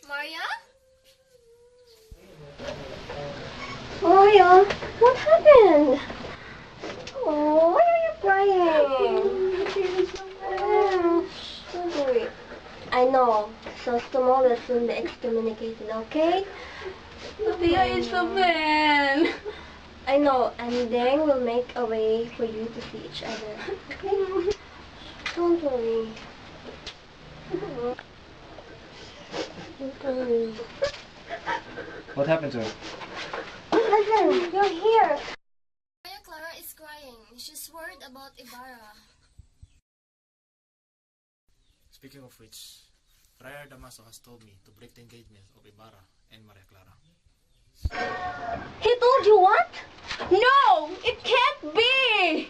Maria? Maria, what happened? Oh, why are you crying? Don't worry. I know. So tomorrow will soon be excommunicated, okay? Tia is a fan. I know, and then we'll make a way for you to see each other, okay? Don't worry. Don't worry. What happened to her? Listen, you're here. Maria Clara is crying. She's worried about Ibarra. Speaking of which, Friar Damaso has told me to break the engagement of Ibarra and Maria Clara. He told you what? No! It can't be!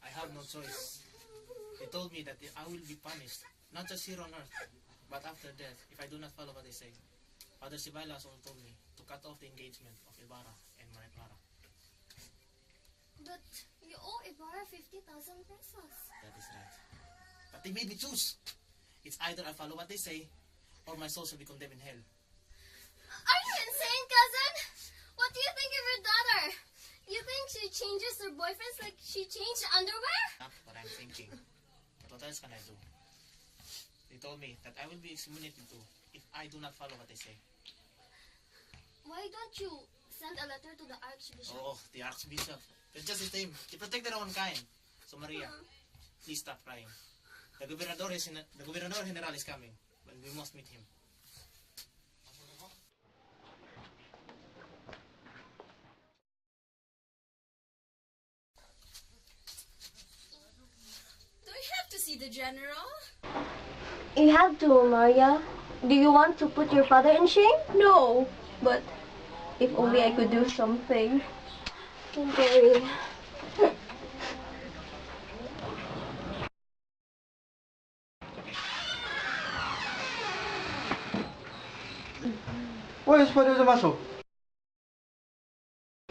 I have no choice. He told me that I will be punished, not just here on earth, but after death if I do not follow what they say. Father Sibylas also told me to cut off the engagement of Ibarra and Maria Clara. But you owe Ibarra 50,000 pesos. That is right. But they made me choose. It's either I follow what they say, or my soul shall be condemned in hell. Are you insane, cousin? What do you think of your daughter? You think she changes her boyfriends like she changed underwear? Not what I'm thinking. But what else can I do? They told me that I will be excommunicated too if I do not follow what they say. Why don't you send a letter to the Archbishop? Oh, the Archbishop. It's just the same. They protect their own kind. So Maria, please stop crying. The Gobernador General is coming, but we must meet him. Do we have to see the general? You have to, Maria. Do you want to put your father in shame? No, but if only I could do something. Don't worry. Where is Father Damaso?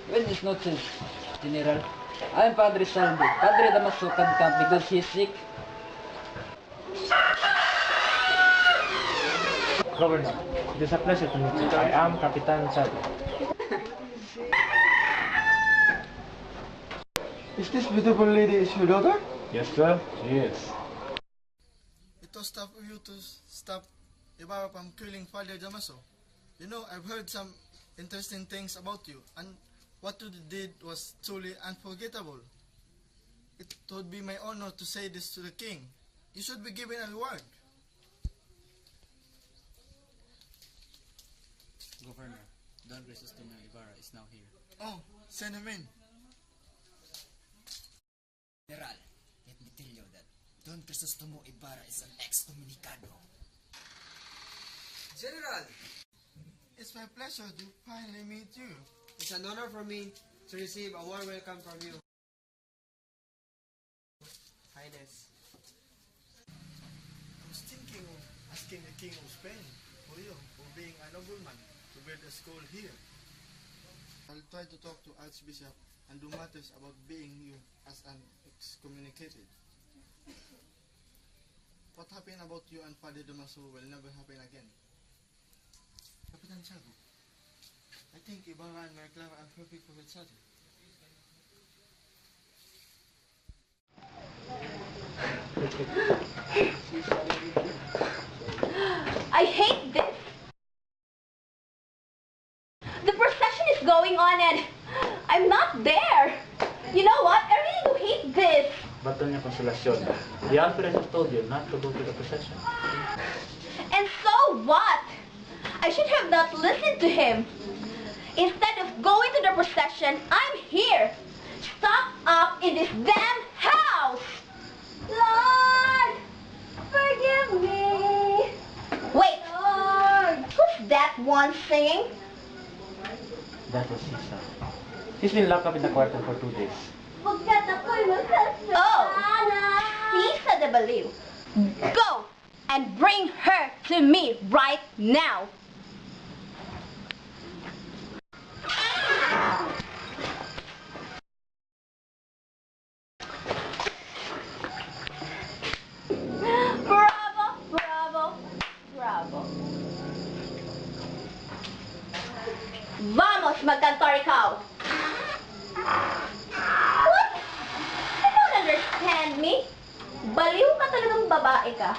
Buenas noches, General. I am Padre Salvi. Padre Damaso can't come because he is sick. Governor, it is a pleasure to meet you. I am Capitan Salvi. Is this beautiful lady is your daughter? Yes, sir, she is. It was tough of you to stop Ibarra from killing Father Damaso. You know, I've heard some interesting things about you, and what you did was truly unforgettable. It would be my honor to say this to the king. You should be given a reward. Governor, Don Crisostomo Ibarra is now here. Oh, send him in. General, let me tell you that Don Crisostomo Ibarra is an excommunicado. General, It's my pleasure to finally meet you. it's an honor for me to receive a warm welcome from you. Highness. I was thinking of asking the King of Spain for you for being a nobleman to build a school here. I'll try to talk to Archbishop and do matters about being you as an excommunicated. What happened about you and Father Damaso will never happen again. Capitan Chago, I think Ibarra and Maria Clara are perfect for each other. I hate this. The procession is going on and I'm not there. You know what? I really do hate this. But Doña Consolacion, the Alferez has told you not to go to the procession. And so what? I should have not listened to him. Instead of going to the procession, I'm here, stuck up in this damn house. Lord, forgive me. Wait, Lord, who's that one singing? That was Sisa. She's been locked up in the quarter for 2 days. Oh, Sisa de Baliw. Go and bring her to me right now. Bravo, bravo, bravo. Vamos, magkantor ikaw. What? You don't understand me? Baliw ka talagang babae ka.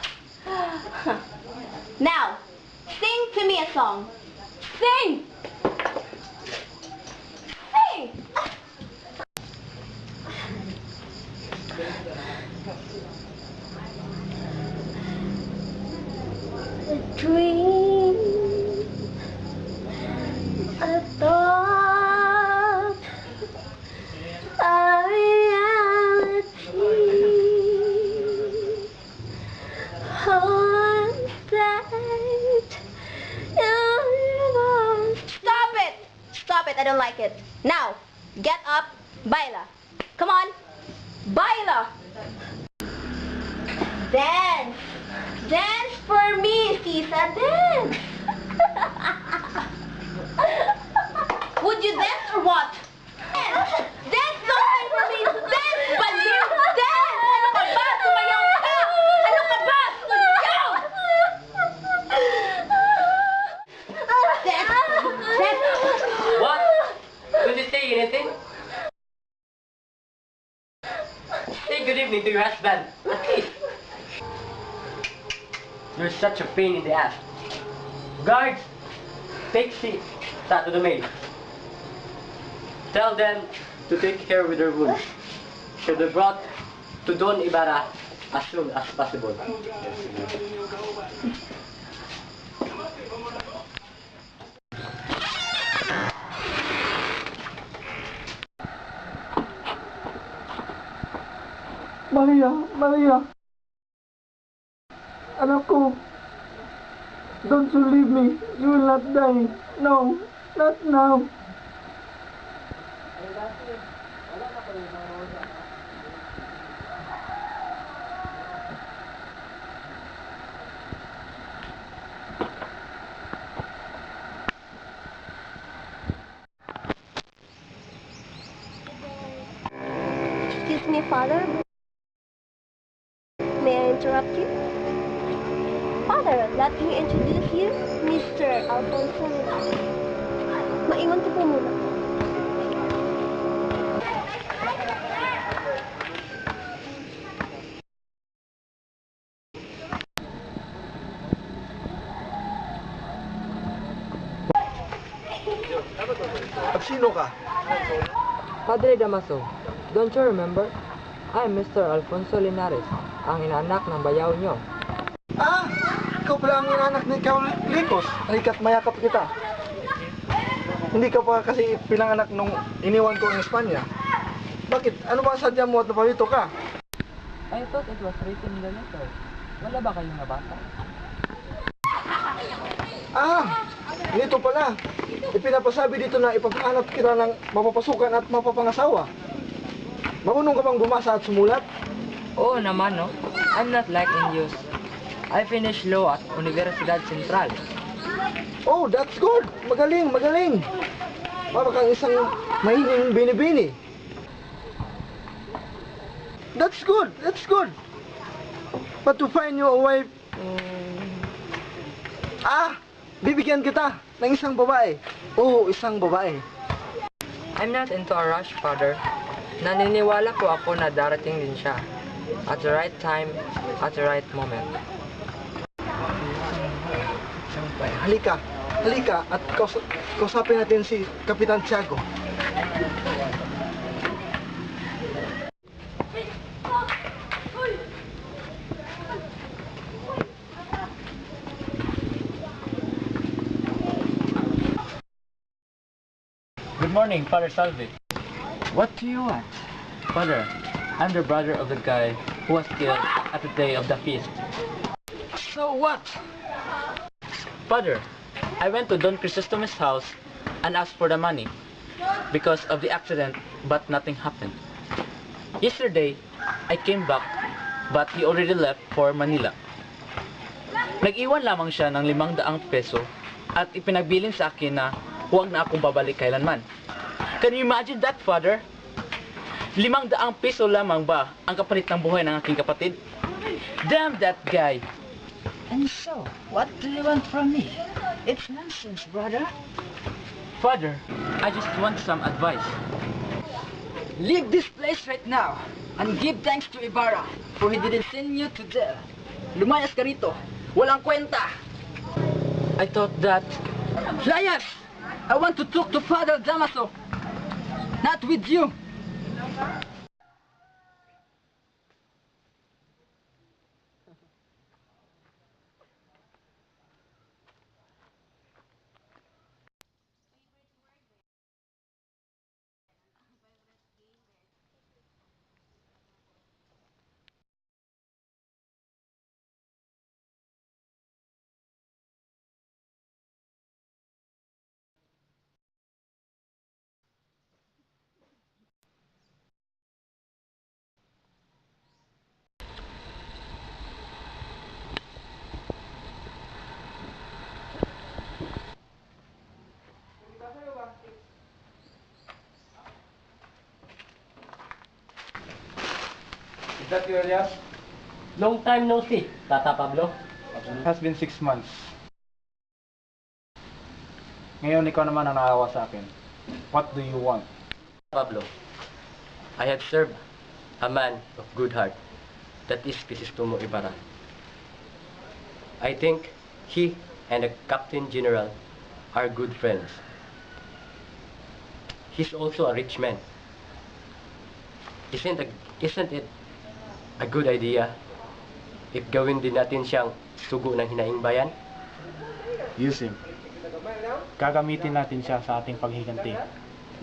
Now, sing to me a song. Sing! Sing! A dream, a thought, a reality. One that Stop it! Stop it, I don't like it. Now, get up, baila. Come on, baila. Dance. Dance for me, Sisa, dance. Would you dance or what? Dance. Dance something for me. Dance, baliw. Dance. Ano ka ba? Sumayaw ka. Ano ka ba? Sumayaw. Dance. Dance. What? Could you say anything? Say good evening to your husband. At least. You're such a pain in the ass. Guards, take seats to the maid. Tell them to take care with their wounds. Should be brought to Don Ibarra as soon as possible. Maria, Maria. Anak ko. Don't you leave me. You will not die. No, not now. Excuse me, Father. May I interrupt you? Father, let me introduce you, Mr. Alfonso. Maiwan ko po muna. At sino ka? Padre Damaso, don't you remember? I'm Mr. Alfonso Linares, ang inaanak ng bayaw nyo. Ah! Ikaw pala ang inanak ni Kaulikos. Halika't mayakap kita. Hindi ka pa kasi pinanganak nung iniwan ko ang Espanya. Bakit? Ano ba sadya mo at napalito ka? I thought it was written in the letter. Wala ba kayong nabasa? Ah! Dito pala. Ipinapasabi dito na ipapahanap kita ng mapapasukan at mapapangasawa. Marunong ka bang bumasa at sumulat? Oo naman, no? I'm not like Indios. I finished law at Universidad Central. Oh, that's good! Magaling, magaling! Para kang isang mahinging bini-bini. That's good, that's good! But to find you a wife... bibigyan kita ng isang babae. Oo, isang babae. I'm not into a rush, Father. Naniniwala po ako na darating din siya. At the right time, at the right moment. Halika, halika at kausapin natin si Kapitan Tiago. Good morning, Father Salvi. What do you want? Father, I'm the brother of the guy who was killed at the day of the feast. So what? Father, I went to Don Chrysostom's house and asked for the money because of the accident, but nothing happened. Yesterday, I came back, but he already left for Manila. Nag-iwan lamang siya ng 500 peso at ipinagbilin sa akin na huwag na akong babalik kailanman. Can you imagine that, Father? 500 peso lamang ba ang kapalit ng buhay ng aking kapatid? Damn that guy! And so, what do you want from me? It's nonsense, brother. Father, I just want some advice. Leave this place right now and give thanks to Ibarra for he didn't send you to jail. Lumayas ka rito. Walang kwenta. I thought that... Liars! I want to talk to Father Damaso. Not with you. Is that you, Elias? Long time no see, Tata Pablo. It has been 6 months. Ngayon, ikaw naman ang naawa sa akin. What do you want? Pablo, I have served a man of good heart. That is Crisostomo Ibarra. I think he and the Captain General are good friends. He's also a rich man. Isn't it a good idea if gawin din natin siyang sugo ng hinaing bayan? Use him. Gagamitin natin siya sa ating paghiganti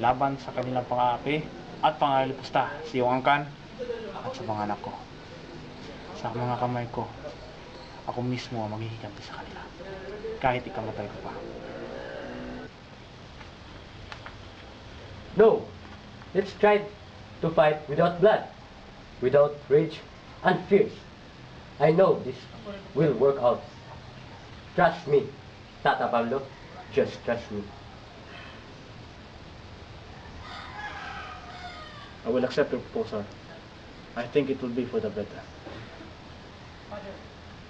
laban sa kanilang pang-aapi at pangalipusta sa iyong angkan at sa mga anak ko. Sa mga kamay ko, ako mismo ang maghihiganti sa kanila kahit ikamatay ko pa. No! Let's try to fight without blood, without rage and fears. I know this will work out. Trust me, Tata Pablo. Just trust me. I will accept your proposal. I think it will be for the better.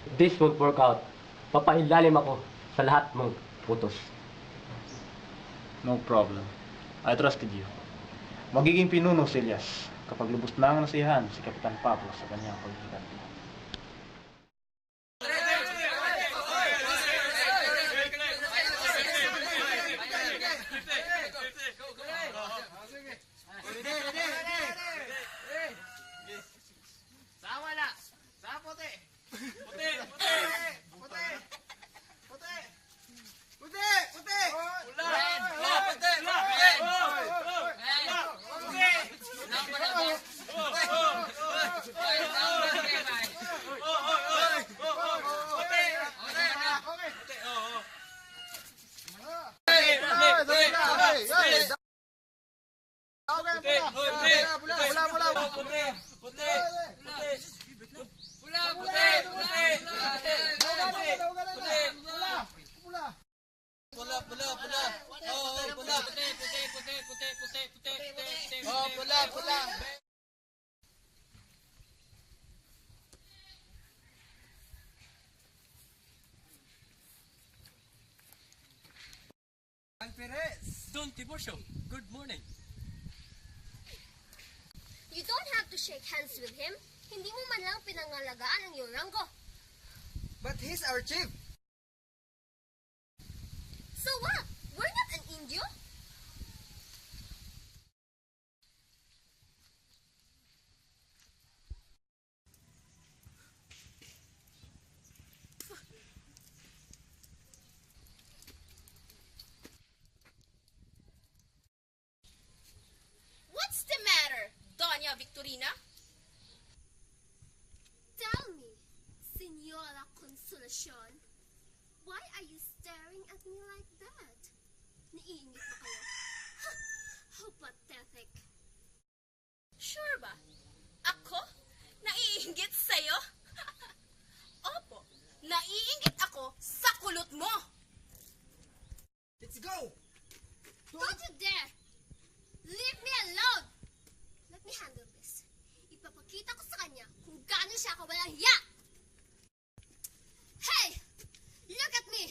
If this won't work out, papailalim ako sa lahat mong utos. No problem. I trusted you. Magiging pinuno si Elias kapag lubos na ang nasiyahan si Kapitan Pablo sa kanyang paghiganti. Don Tiburcio, good morning. You don't have to shake hands with him. Hindi mo man lang pinangalagaan ang iyong ranggo. But he's our chief. So what? We're not an Indio? What's the matter, Doña Victorina? Tell me, Senora Consolacion, why are you staring at me like that? Naiingit ba kayo? How pathetic. Sure ba? Ako? Naiinggit sa'yo? Opo, naiinggit ako sa kulot mo! Let's go! Don't you dare! Leave me alone! Let me handle this. Ipapakita ko sa kanya kung gaano siya kawalang hiya! Hey! Look at me!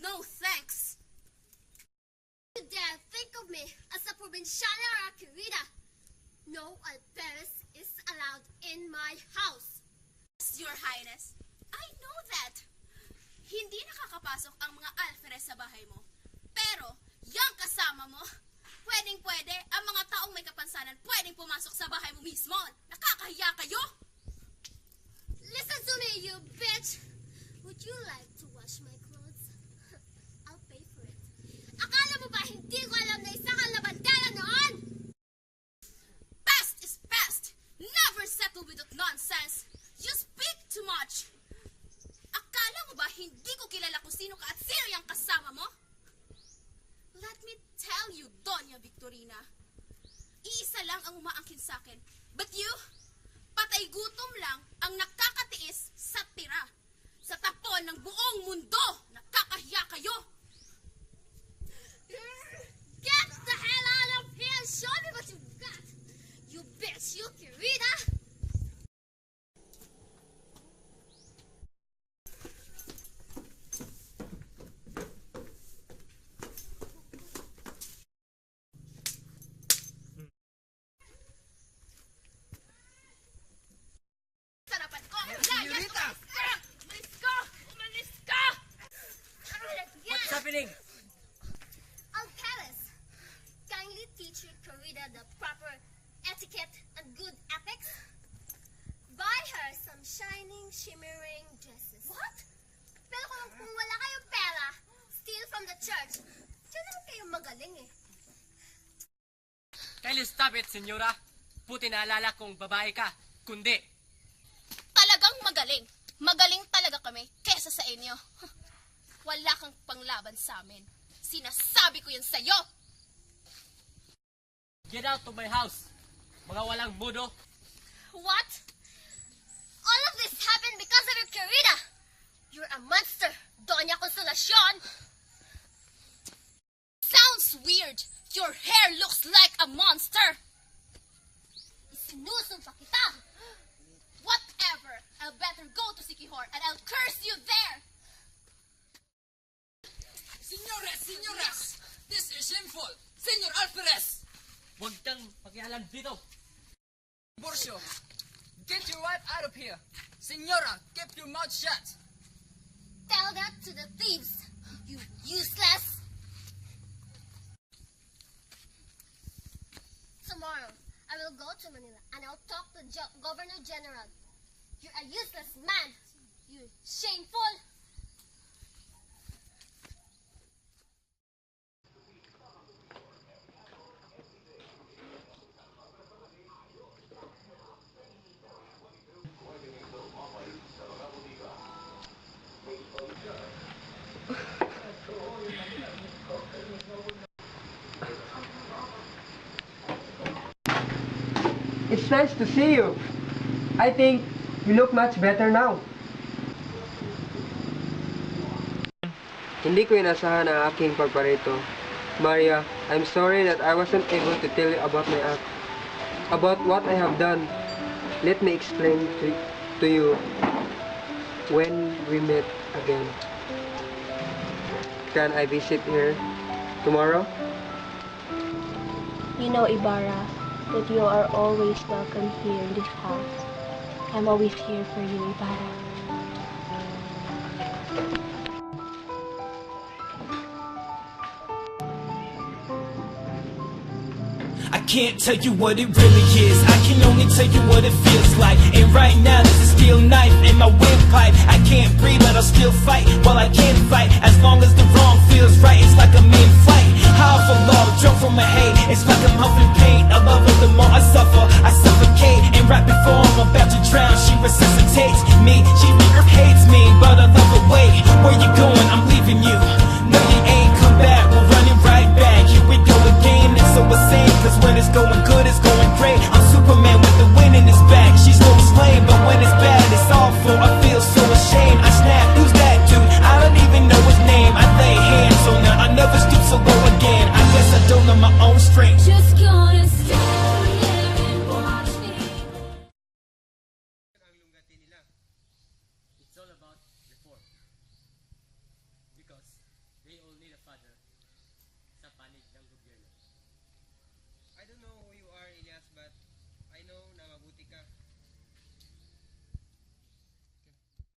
No thanks! No alferez is allowed in my house. Your Highness, I know that. Hindi nakakapasok ang mga alferez sa bahay mo. Pero, yung kasama mo, pwedeng-pwede, ang mga taong may kapansanan pwedeng pumasok sa bahay mo mismo. Nakakahiya kayo! Listen to me, you bitch! Would you like to wash my clothes? I'll pay for it. Akala mo ba hindi ko alam na isa kang labandera noon? Past is past! Never settle with that nonsense! You speak too much! Akala mo ba hindi ko kilala kung sino ka at sino yung kasama mo? Let me tell you, Doña Victorina, iisa lang ang umaangkin sa akin. But you, patay gutom lang ang nakakatiis sa tira. Sa tapon ng buong mundo, nakakahiya kayo. Get the hell out of here and show me what you got! You bitch, you Kirita! Sarapan ko! Señorita! Umalis ka! Umalis ka! What's happening? Alferez, kindly teach your Corrida the proper etiquette and good ethics. Buy her some shining, shimmering dresses. What? Pero kung wala kayong pera, steal from the church. Diyan naman kayo magaling eh. Kindly stop it, senyora. Puti naalala kong babae ka, kundi. Talagang magaling. Magaling talaga kami kesa sa inyo. Wala kang panglaban sa amin. Sinasabi ko yan sa'yo. Get out of my house, mga walang mudo. What? All of this happened because of your Corrida. You're a monster, Doña Consolacion. Sounds weird. Your hair looks like a monster. Isinusumpa kita. Whatever. I'll better go to Sikihor and I'll curse you there. Señoras! This is shameful! Senyor Alferez! Huwag kang pakialam dito! Borcio, get your wife out of here! Señora, keep your mouth shut! Tell that to the thieves, you useless. Tomorrow, I will go to Manila and I'll talk to Governor General. You're a useless man. You shameful. It's nice to see you. I think you look much better now. Hindi ko inasahan ang aking pagparito. Maria, I'm sorry that I wasn't able to tell you about my act. About what I have done. Let me explain to you when we meet again. Can I visit here tomorrow? You know, Ibarra, that you are always welcome here in this house. I'm always here for you, Ibarra. I can't tell you what it really is. I can only tell you what it feels like. And right now there's a steel knife in my windpipe. I can't breathe but I'll still fight. Well, I can fight as long as the wrong feels right. It's like I'm in flight, high off a log, drunk from my hate. It's like I'm huffing pain. I love her the more I suffer, I suffocate. And right before I'm about to drown, she resuscitates me. She hates me, but I love her. Wait, where you going? I'm leaving you. No, you ain't come back. We're running right back. Here we go again. It's so insane, cause when it's going good, it's going great. I'm Superman with the wind in his back. She's Lois Lane, but when it's bad, it's awful. I feel so ashamed. I snap, who's that dude? I don't even know his name. I lay hands on her, I never stoop so low again. I guess I don't know my own strength. Just gonna stand here and watch me. It's all about reform. Because they all need a father